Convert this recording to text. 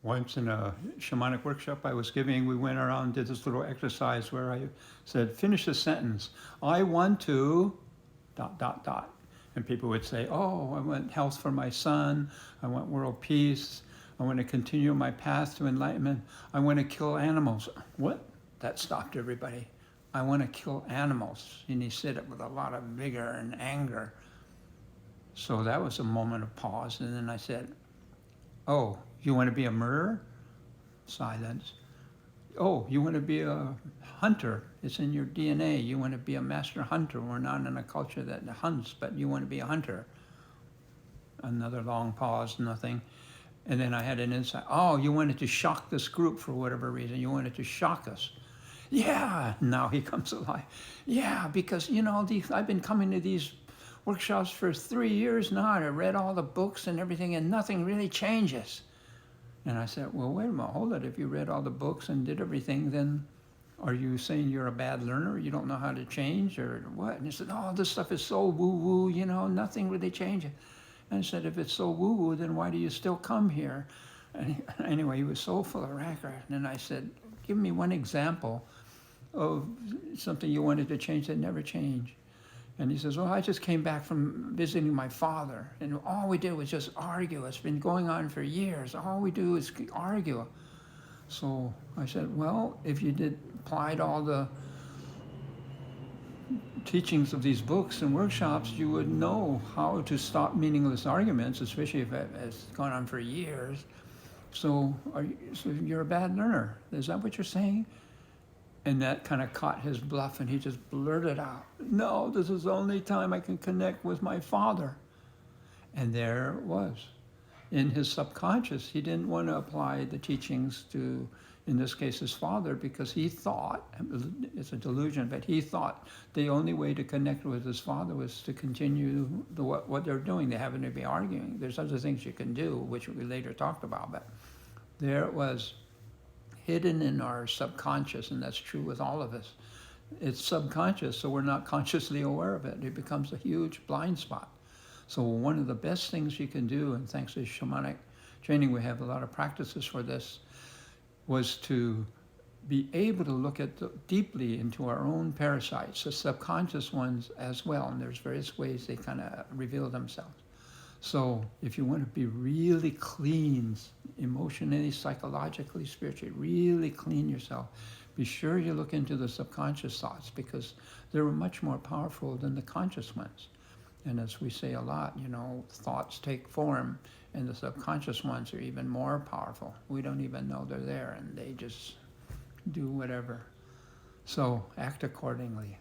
Once in a shamanic workshop I was giving, we went around and did this little exercise where I said, finish the sentence. I want to, dot, dot, dot. And people would say, oh, I want health for my son. I want world peace. I want to continue my path to enlightenment. I want to kill animals. What? That stopped everybody. I want to kill animals. And he said it with a lot of vigor and anger. So that was a moment of pause. And then I said, oh, you want to be a murderer? Silence. Oh, you want to be a hunter? It's in your DNA. You want to be a master hunter. We're not in a culture that hunts, but you want to be a hunter. Another long pause, nothing. And then I had an insight. Oh, you wanted to shock this group for whatever reason. You wanted to shock us. Yeah, now he comes alive. Yeah, because, I've been coming to these workshops for 3 years now. I read all the books and everything, and nothing really changes. And I said, well, wait a minute, hold it. If you read all the books and did everything, then are you saying you're a bad learner? You don't know how to change or what? And he said, oh, this stuff is so woo-woo, nothing really changes. And I said, if it's so woo-woo, then why do you still come here? And anyway, he was so full of rancor. And then I said, give me one example of something you wanted to change that never changed. And he says, well, I just came back from visiting my father, and all we did was just argue. It's been going on for years. All we do is argue. So I said, well, if you applied all the teachings of these books and workshops, you would know how to stop meaningless arguments, especially if it's gone on for years. So you're a bad learner. Is that what you're saying? And that kind of caught his bluff, and he just blurted out, no, this is the only time I can connect with my father. And there it was. In his subconscious, he didn't want to apply the teachings to, in this case, his father, because he thought, it's a delusion, but he thought the only way to connect with his father was to continue what they're doing. They happen to be arguing. There's other things you can do, which we later talked about, but there it was. Hidden in our subconscious, and that's true with all of us. It's subconscious, so we're not consciously aware of it. It becomes a huge blind spot. So one of the best things you can do, and thanks to shamanic training, we have a lot of practices for this, was to be able to look deeply into our own parasites, the subconscious ones as well, and there's various ways they kind of reveal themselves. So if you want to be really clean, emotionally, psychologically, spiritually, really clean yourself, be sure you look into the subconscious thoughts, because they're much more powerful than the conscious ones. And as we say a lot, thoughts take form, and the subconscious ones are even more powerful. We don't even know they're there, and they just do whatever. So act accordingly.